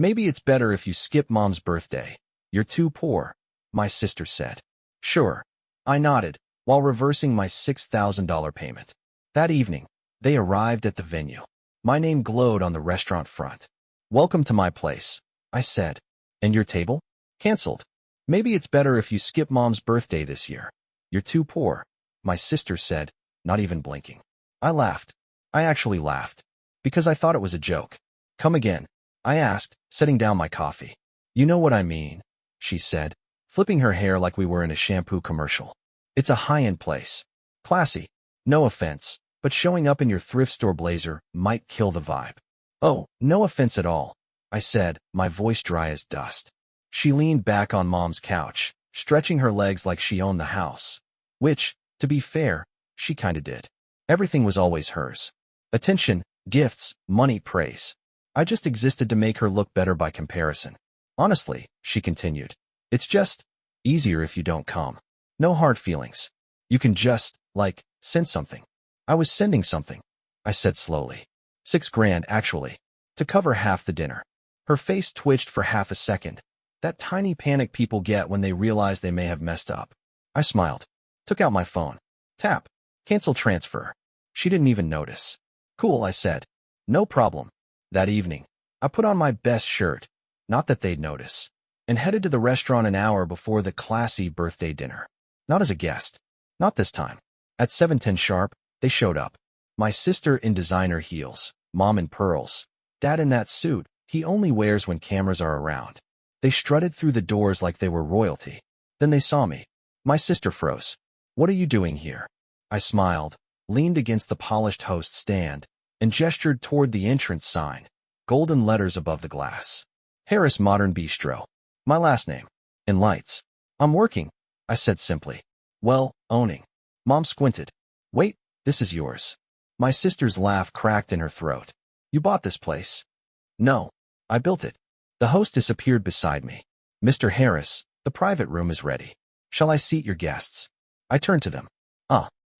Maybe it's better if you skip Mom's birthday. You're too poor, my sister said. Sure. I nodded, while reversing my $6,000 payment. That evening, they arrived at the venue. My name glowed on the restaurant front. Welcome to my place, I said. And your table? Cancelled. Maybe it's better if you skip Mom's birthday this year. You're too poor, my sister said, not even blinking. I laughed. I actually laughed. Because I thought it was a joke. Come again, I asked, setting down my coffee. You know what I mean, she said, flipping her hair like we were in a shampoo commercial. It's a high-end place. Classy. No offense, but showing up in your thrift store blazer might kill the vibe. Oh, no offense at all, I said, my voice dry as dust. She leaned back on Mom's couch, stretching her legs like she owned the house. Which, to be fair, she kinda did. Everything was always hers. Attention, gifts, money, praise. I just existed to make her look better by comparison. Honestly, she continued, it's just easier if you don't come. No hard feelings. You can just, send something. I was sending something, I said slowly. $6,000, actually, to cover half the dinner. Her face twitched for half a second. That tiny panic people get when they realize they may have messed up. I smiled, took out my phone. Tap. Cancel transfer. She didn't even notice. Cool, I said. No problem. That evening, I put on my best shirt, not that they'd notice, and headed to the restaurant an hour before the classy birthday dinner. Not as a guest. Not this time. At 7:10 sharp, they showed up. My sister in designer heels, Mom in pearls, Dad in that suit he only wears when cameras are around. They strutted through the doors like they were royalty. Then they saw me. My sister froze. What are you doing here? I smiled, leaned against the polished host stand, and gestured toward the entrance sign, golden letters above the glass. Harris Modern Bistro. My last name. And lights. I'm working, I said simply. Well, owning. Mom squinted. Wait, this is yours. My sister's laugh cracked in her throat. You bought this place? No, I built it. The hostess appeared beside me. Mr. Harris, the private room is ready. Shall I seat your guests? I turned to them.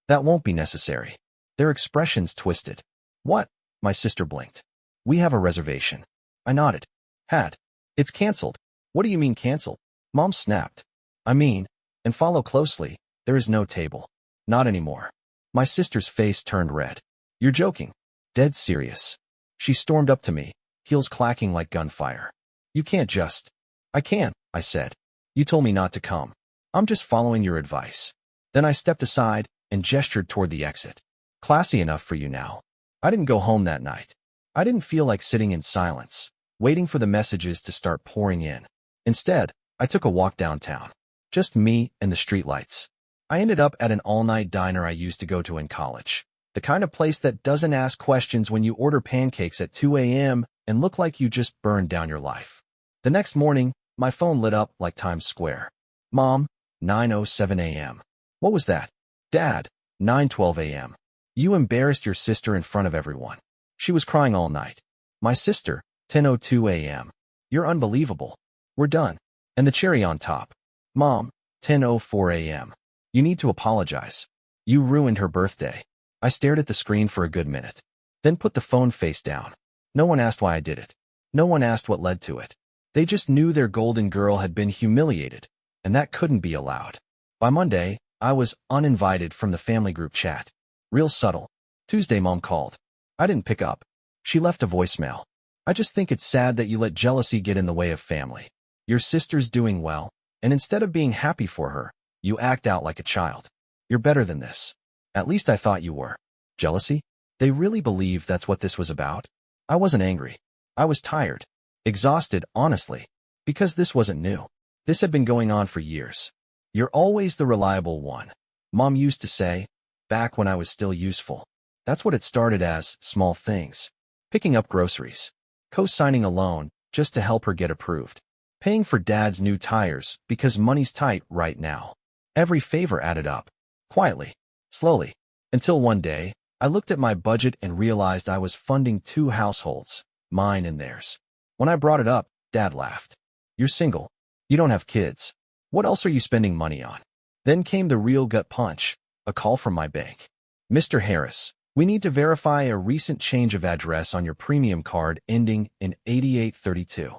That won't be necessary. Their expressions twisted. What? My sister blinked. We have a reservation. I nodded. Had. It's canceled. What do you mean canceled? Mom snapped. I mean, and follow closely, there is no table. Not anymore. My sister's face turned red. You're joking. Dead serious. She stormed up to me, heels clacking like gunfire. You can't just. I can, I said. You told me not to come. I'm just following your advice. Then I stepped aside and gestured toward the exit. Classy enough for you now. I didn't go home that night. I didn't feel like sitting in silence, waiting for the messages to start pouring in. Instead, I took a walk downtown. Just me and the streetlights. I ended up at an all-night diner I used to go to in college. The kind of place that doesn't ask questions when you order pancakes at 2 a.m. and look like you just burned down your life. The next morning, my phone lit up like Times Square. Mom, 9:07 a.m. What was that? Dad, 9:12 a.m. You embarrassed your sister in front of everyone. She was crying all night. My sister, 10:02 a.m. You're unbelievable. We're done. And the cherry on top. Mom, 10:04 a.m. You need to apologize. You ruined her birthday. I stared at the screen for a good minute, then put the phone face down. No one asked why I did it. No one asked what led to it. They just knew their golden girl had been humiliated, and that couldn't be allowed. By Monday, I was uninvited from the family group chat. Real subtle. Tuesday, Mom called. I didn't pick up. She left a voicemail. I just think it's sad that you let jealousy get in the way of family. Your sister's doing well, and instead of being happy for her, you act out like a child. You're better than this. At least I thought you were. Jealousy? They really believed that's what this was about? I wasn't angry. I was tired. Exhausted, honestly. Because this wasn't new. This had been going on for years. You're always the reliable one, Mom used to say, back when I was still useful. That's what it started as, small things. Picking up groceries. Co-signing a loan, just to help her get approved. Paying for Dad's new tires, because money's tight right now. Every favor added up. Quietly. Slowly. Until one day, I looked at my budget and realized I was funding 2 households, mine and theirs. When I brought it up, Dad laughed. You're single. You don't have kids. What else are you spending money on? Then came the real gut punch, a call from my bank. Mr. Harris, we need to verify a recent change of address on your premium card ending in 8832.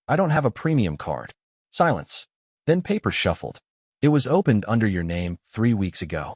I don't have a premium card. Silence. Then paper shuffled. It was opened under your name 3 weeks ago.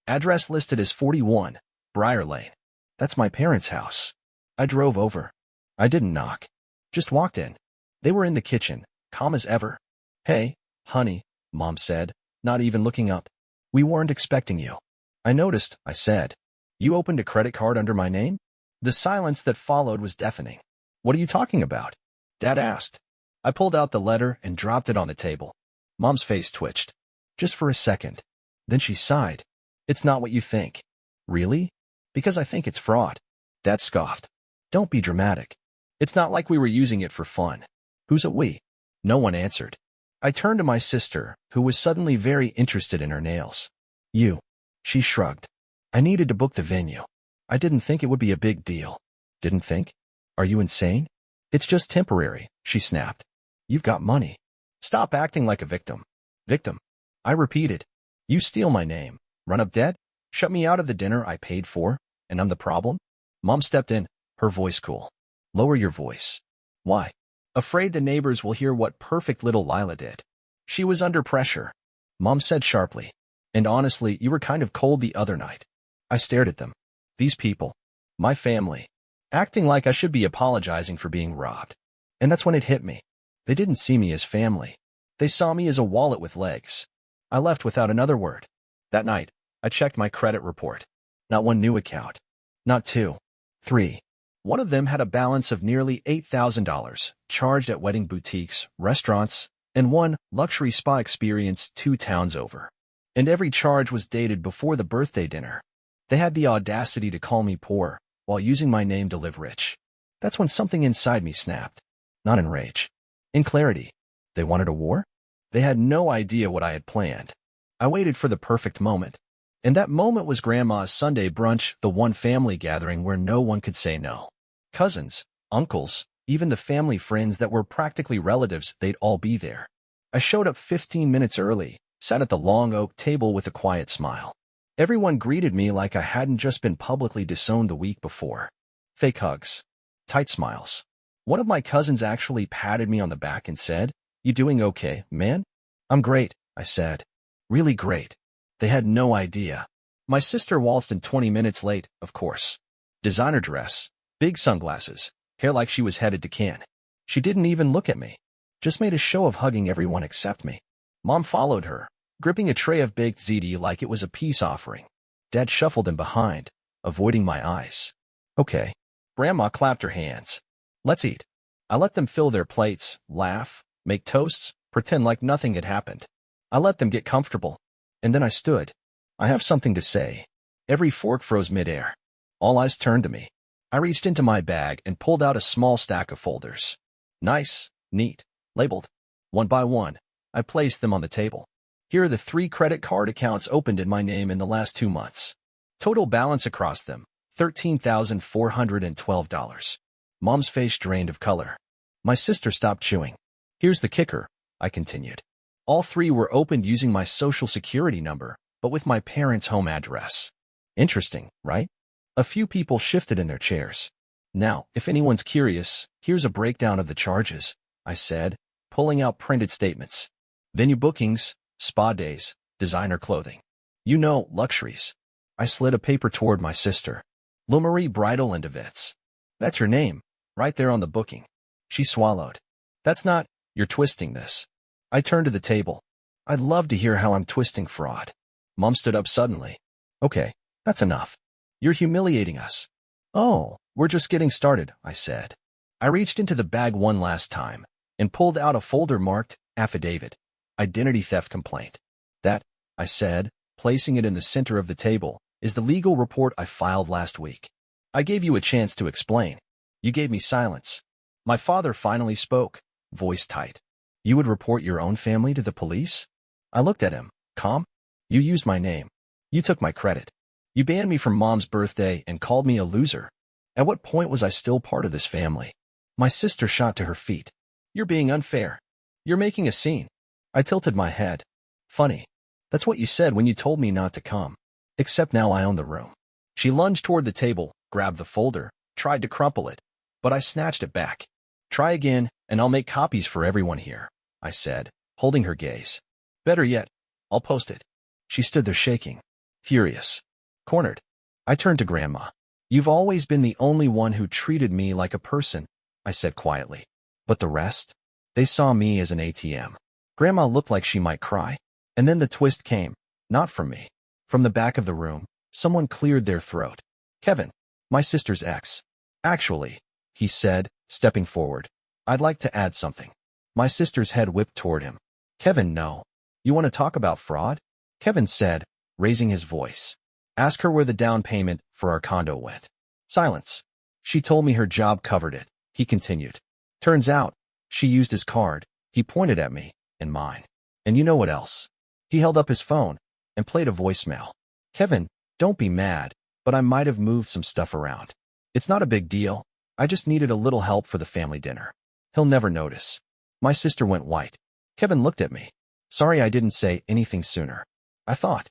Address listed as 41, Briar Lane. That's my parents' house. I drove over. I didn't knock. Just walked in. They were in the kitchen, calm as ever. Hey, honey, Mom said, not even looking up. We weren't expecting you. I noticed, I said. You opened a credit card under my name? The silence that followed was deafening. What are you talking about? Dad asked. I pulled out the letter and dropped it on the table. Mom's face twitched. Just for a second. Then she sighed. It's not what you think. Really? Because I think it's fraud. Dad scoffed. Don't be dramatic. It's not like we were using it for fun. Who's a we? No one answered. I turned to my sister, who was suddenly very interested in her nails. You. She shrugged. I needed to book the venue. I didn't think it would be a big deal. Didn't think? Are you insane? It's just temporary, she snapped. You've got money. Stop acting like a victim. Victim. I repeated. You steal my name, run up debt, shut me out of the dinner I paid for, and I'm the problem? Mom stepped in, her voice cool. Lower your voice. Why? Afraid the neighbors will hear what perfect little Lila did. She was under pressure. Mom said sharply. And honestly, you were kind of cold the other night. I stared at them. These people. My family. Acting like I should be apologizing for being robbed. And that's when it hit me. They didn't see me as family. They saw me as a wallet with legs. I left without another word. That night, I checked my credit report. Not one new account. Not two. 3. One of them had a balance of nearly $8,000, charged at wedding boutiques, restaurants, and one luxury spa experience 2 towns over. And every charge was dated before the birthday dinner. They had the audacity to call me poor, while using my name to live rich. That's when something inside me snapped. Not in rage. In clarity. They wanted a war? They had no idea what I had planned. I waited for the perfect moment. And that moment was Grandma's Sunday brunch, the one family gathering where no one could say no. Cousins, uncles, even the family friends that were practically relatives, they'd all be there. I showed up 15 minutes early, sat at the long oak table with a quiet smile. Everyone greeted me like I hadn't just been publicly disowned the week before. Fake hugs. Tight smiles. One of my cousins actually patted me on the back and said, "You doing okay, man?" "I'm great," I said. "Really great." They had no idea. My sister waltzed in 20 minutes late, of course. Designer dress, big sunglasses, hair like she was headed to Cannes. She didn't even look at me. Just made a show of hugging everyone except me. Mom followed her, gripping a tray of baked ziti like it was a peace offering. Dad shuffled in behind, avoiding my eyes. Okay. Grandma clapped her hands. Let's eat. I let them fill their plates, laugh, make toasts, pretend like nothing had happened. I let them get comfortable. And then I stood. I have something to say. Every fork froze midair. All eyes turned to me. I reached into my bag and pulled out a small stack of folders. Nice, neat, labeled. One by one, I placed them on the table. Here are the 3 credit card accounts opened in my name in the last 2 months. Total balance across them, $13,412. Mom's face drained of color. My sister stopped chewing. Here's the kicker, I continued. All 3 were opened using my social security number, but with my parents' home address. Interesting, right? A few people shifted in their chairs. Now, if anyone's curious, here's a breakdown of the charges, I said, pulling out printed statements. Venue bookings, spa days, designer clothing. You know, luxuries. I slid a paper toward my sister. Lil Marie Bridal and Events. That's your name, right there on the booking. She swallowed. That's not, you're twisting this. I turned to the table. I'd love to hear how I'm twisting fraud. Mom stood up suddenly. Okay, that's enough. You're humiliating us. Oh, we're just getting started, I said. I reached into the bag one last time and pulled out a folder marked Affidavit, Identity Theft Complaint. That, I said, placing it in the center of the table, is the legal report I filed last week. I gave you a chance to explain. You gave me silence. My father finally spoke, voice tight. You would report your own family to the police? I looked at him, calm. You used my name. You took my credit. You banned me from Mom's birthday and called me a loser. At what point was I still part of this family? My sister shot to her feet. You're being unfair. You're making a scene. I tilted my head. Funny. That's what you said when you told me not to come. Except now I own the room. She lunged toward the table, grabbed the folder, tried to crumple it, but I snatched it back. Try again, and I'll make copies for everyone here, I said, holding her gaze. Better yet, I'll post it. She stood there shaking, furious, cornered. I turned to Grandma. You've always been the only one who treated me like a person, I said quietly. But the rest? They saw me as an ATM. Grandma looked like she might cry. And then the twist came, not from me. From the back of the room, someone cleared their throat. Kevin, my sister's ex. Actually, he said, stepping forward, I'd like to add something. My sister's head whipped toward him. Kevin, no. You want to talk about fraud? Kevin said, raising his voice. Ask her where the down payment for our condo went. Silence. She told me her job covered it, he continued. Turns out, she used his card. He pointed at me, and mine. And you know what else? He held up his phone and played a voicemail. Kevin, don't be mad, but I might have moved some stuff around. It's not a big deal. I just needed a little help for the family dinner. He'll never notice. My sister went white. Kevin looked at me. Sorry I didn't say anything sooner. I thought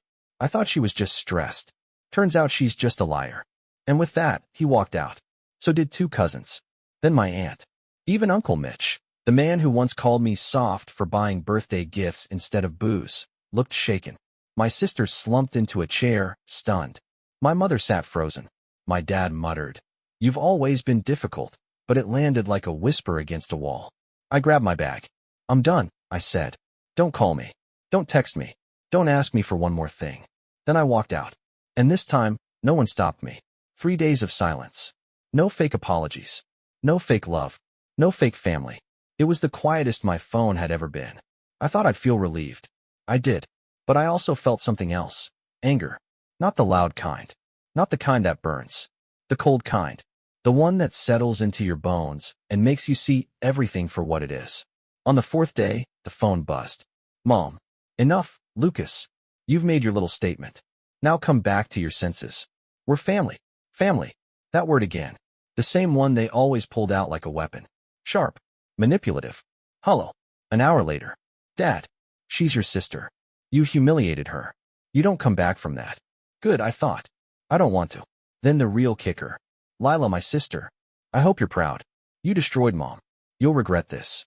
she was just stressed. Turns out she's just a liar. And with that, he walked out. So did two cousins. Then my aunt. Even Uncle Mitch, the man who once called me soft for buying birthday gifts instead of booze, looked shaken. My sister slumped into a chair, stunned. My mother sat frozen. My dad muttered, You've always been difficult, but it landed like a whisper against a wall. I grabbed my bag. I'm done, I said. Don't call me. Don't text me. Don't ask me for one more thing. Then I walked out. And this time, no one stopped me. 3 days of silence. No fake apologies. No fake love. No fake family. It was the quietest my phone had ever been. I thought I'd feel relieved. I did. But I also felt something else. Anger. Not the loud kind. Not the kind that burns. The cold kind. The one that settles into your bones and makes you see everything for what it is. On the 4th day, the phone buzzed. Mom. Enough, Lucas. You've made your little statement. Now come back to your senses. We're family. Family. That word again. The same one they always pulled out like a weapon. Sharp. Manipulative. Hollow. An hour later. Dad. She's your sister. You humiliated her. You don't come back from that. Good, I thought. I don't want to. Then the real kicker. Lila, my sister. I hope you're proud. You destroyed Mom. You'll regret this.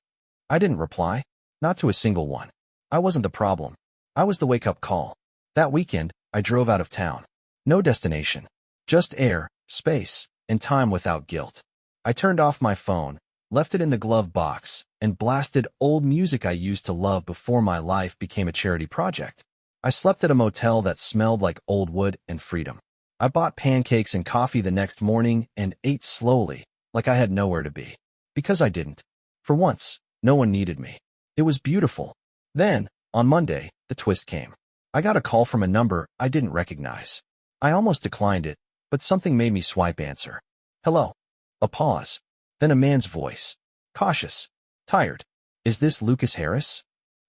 I didn't reply. Not to a single one. I wasn't the problem. I was the wake-up call. That weekend, I drove out of town. No destination. Just air, space, and time without guilt. I turned off my phone, left it in the glove box, and blasted old music I used to love before my life became a charity project. I slept at a motel that smelled like old wood and freedom. I bought pancakes and coffee the next morning and ate slowly, like I had nowhere to be. Because I didn't. For once, no one needed me. It was beautiful. Then, on Monday, the twist came. I got a call from a number I didn't recognize. I almost declined it, but something made me swipe answer. Hello. A pause. Then a man's voice. Cautious. Tired. Is this Lucas Harris?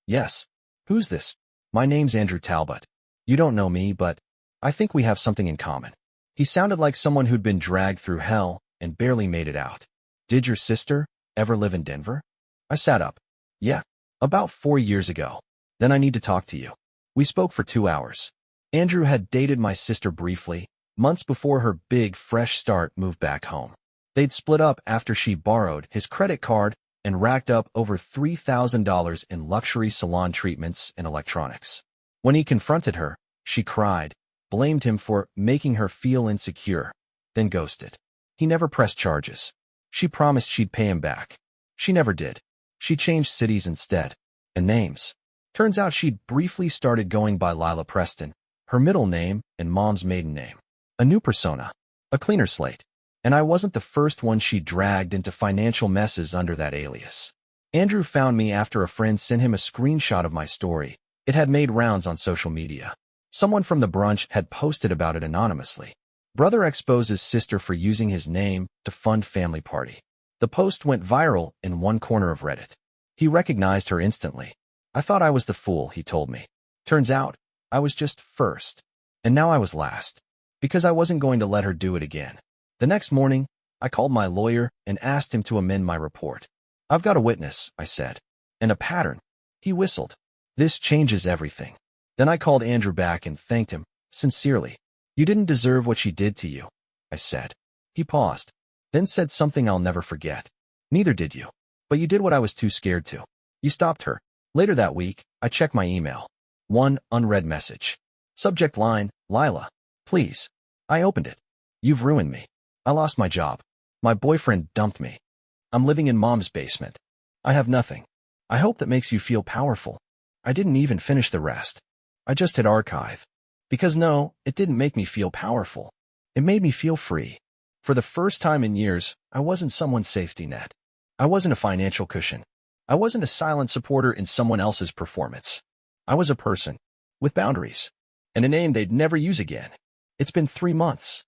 Yes. Who's this? My name's Andrew Talbot. You don't know me, but I think we have something in common. He sounded like someone who'd been dragged through hell and barely made it out. Did your sister ever live in Denver? I sat up. Yeah. About 4 years ago. Then I need to talk to you. We spoke for 2 hours. Andrew had dated my sister briefly, months before her big, fresh start moved back home. They'd split up after she borrowed his credit card and racked up over $3,000 in luxury salon treatments and electronics. When he confronted her, she cried, blamed him for making her feel insecure, then ghosted. He never pressed charges. She promised she'd pay him back. She never did. She changed cities instead. And names. Turns out she'd briefly started going by Lila Preston, her middle name and Mom's maiden name. A new persona. A cleaner slate. And I wasn't the first one she dragged into financial messes under that alias. Andrew found me after a friend sent him a screenshot of my story. It had made rounds on social media. Someone from the brunch had posted about it anonymously. Brother exposes sister for using his name to fund family party. The post went viral in one corner of Reddit. He recognized her instantly. I thought I was the fool, he told me. Turns out, I was just first. And now I was last. Because I wasn't going to let her do it again. The next morning, I called my lawyer and asked him to amend my report. I've got a witness, I said. And a pattern. He whistled. This changes everything. Then I called Andrew back and thanked him, sincerely. You didn't deserve what she did to you, I said. He paused, then said something I'll never forget. Neither did you. But you did what I was too scared to. You stopped her. Later that week, I checked my email. One unread message. Subject line, Lila. Please. I opened it. You've ruined me. I lost my job. My boyfriend dumped me. I'm living in Mom's basement. I have nothing. I hope that makes you feel powerful. I didn't even finish the rest. I just hit archive. Because no, it didn't make me feel powerful. It made me feel free. For the first time in years, I wasn't someone's safety net. I wasn't a financial cushion. I wasn't a silent supporter in someone else's performance. I was a person, with boundaries, and a name they'd never use again. It's been 3 months.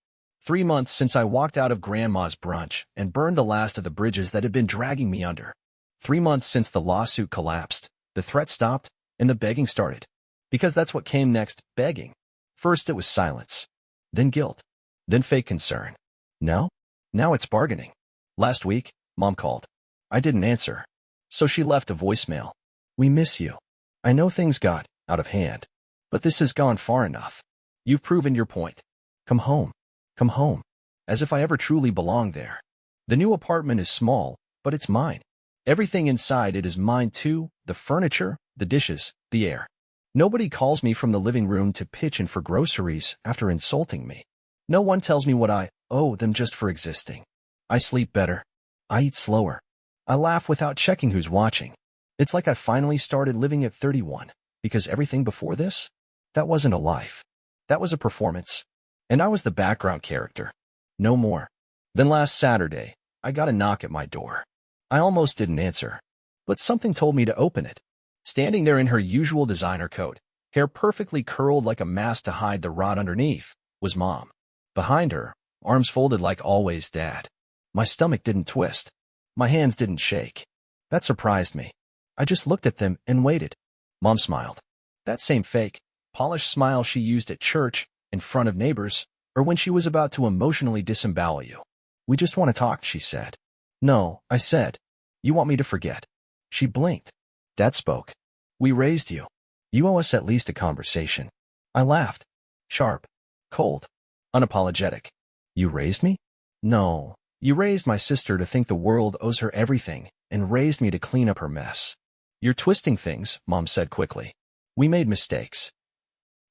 3 months since I walked out of Grandma's brunch and burned the last of the bridges that had been dragging me under. 3 months since the lawsuit collapsed, the threat stopped, and the begging started. Because that's what came next, begging. First it was silence, then guilt, then fake concern. Now it's bargaining. Last week, Mom called. I didn't answer. So she left a voicemail. We miss you. I know things got out of hand, but this has gone far enough. You've proven your point. Come home. Come home. As if I ever truly belonged there. The new apartment is small, but it's mine. Everything inside it is mine too, the furniture, the dishes, the air. Nobody calls me from the living room to pitch in for groceries after insulting me. No one tells me what I owe them just for existing. I sleep better. I eat slower. I laugh without checking who's watching. It's like I finally started living at 31, because everything before this, that wasn't a life. That was a performance. And I was the background character. No more. Then last Saturday, I got a knock at my door. I almost didn't answer, but something told me to open it. Standing there in her usual designer coat, hair perfectly curled like a mask to hide the rot underneath, was Mom. Behind her, arms folded like always, Dad. My stomach didn't twist. My hands didn't shake. That surprised me. I just looked at them and waited. Mom smiled. That same fake, polished smile she used at church, in front of neighbors, or when she was about to emotionally disembowel you. We just want to talk, she said. No, I said. You want me to forget? She blinked. Dad spoke. We raised you. You owe us at least a conversation. I laughed. Sharp. Cold. Unapologetic. You raised me? No. You raised my sister to think the world owes her everything, and raised me to clean up her mess. You're twisting things, Mom said quickly. We made mistakes.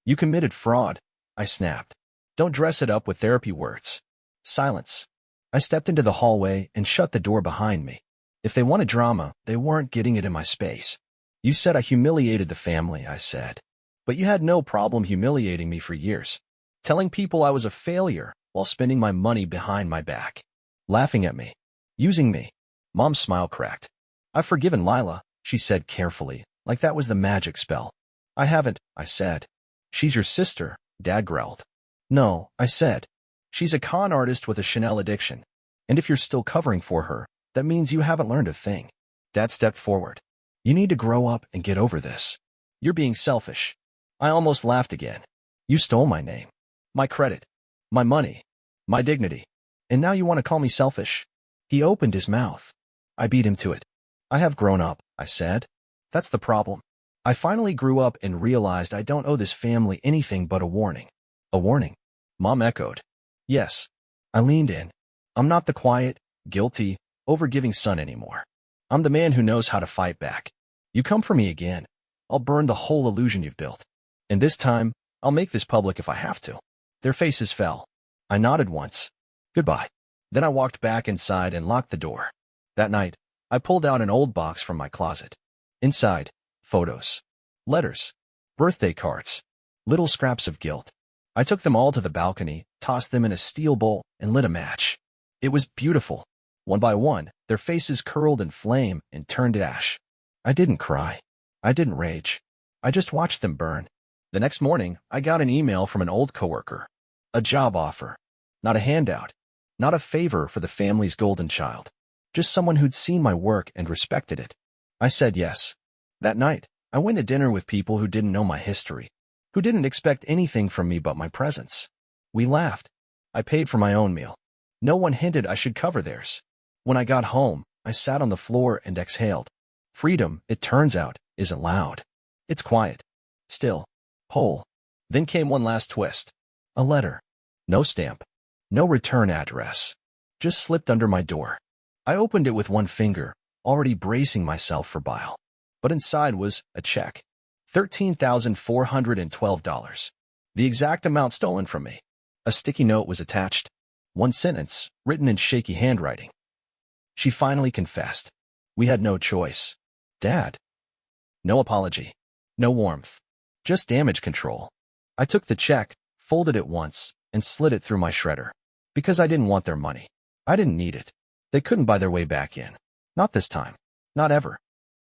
You committed fraud, I snapped. Don't dress it up with therapy words. Silence. I stepped into the hallway and shut the door behind me. If they wanted drama, they weren't getting it in my space. You said I humiliated the family, I said. But you had no problem humiliating me for years. Telling people I was a failure while spending my money behind my back. Laughing at me. Using me. Mom's smile cracked. I've forgiven Lila, she said carefully, like that was the magic spell. I haven't, I said. She's your sister, Dad growled. No, I said. She's a con artist with a Chanel addiction. And if you're still covering for her, that means you haven't learned a thing. Dad stepped forward. You need to grow up and get over this. You're being selfish. I almost laughed again. You stole my name, my credit, my money, my dignity. And now you want to call me selfish? He opened his mouth. I beat him to it. I have grown up, I said. That's the problem. I finally grew up and realized I don't owe this family anything but a warning. A warning? Mom echoed. Yes. I leaned in. I'm not the quiet, guilty, overgiving son anymore. I'm the man who knows how to fight back. You come for me again, I'll burn the whole illusion you've built. And this time, I'll make this public if I have to. Their faces fell. I nodded once. Goodbye. Then I walked back inside and locked the door. That night, I pulled out an old box from my closet. Inside, photos, letters, birthday cards, little scraps of guilt. I took them all to the balcony, tossed them in a steel bowl, and lit a match. It was beautiful. One by one, their faces curled in flame and turned to ash. I didn't cry. I didn't rage. I just watched them burn. The next morning, I got an email from an old coworker. A job offer. Not a handout. Not a favor for the family's golden child. Just someone who'd seen my work and respected it. I said yes. That night, I went to dinner with people who didn't know my history, who didn't expect anything from me but my presence. We laughed. I paid for my own meal. No one hinted I should cover theirs. When I got home, I sat on the floor and exhaled. Freedom, it turns out, isn't loud. It's quiet. Still. Whole. Then came one last twist. A letter. No stamp. No return address. Just slipped under my door. I opened it with one finger, already bracing myself for bile. But inside was a check. $13,412. The exact amount stolen from me. A sticky note was attached. One sentence, written in shaky handwriting. She finally confessed. We had no choice. Dad. No apology. No warmth. Just damage control. I took the check, folded it once, and slid it through my shredder. Because I didn't want their money. I didn't need it. They couldn't buy their way back in. Not this time. Not ever.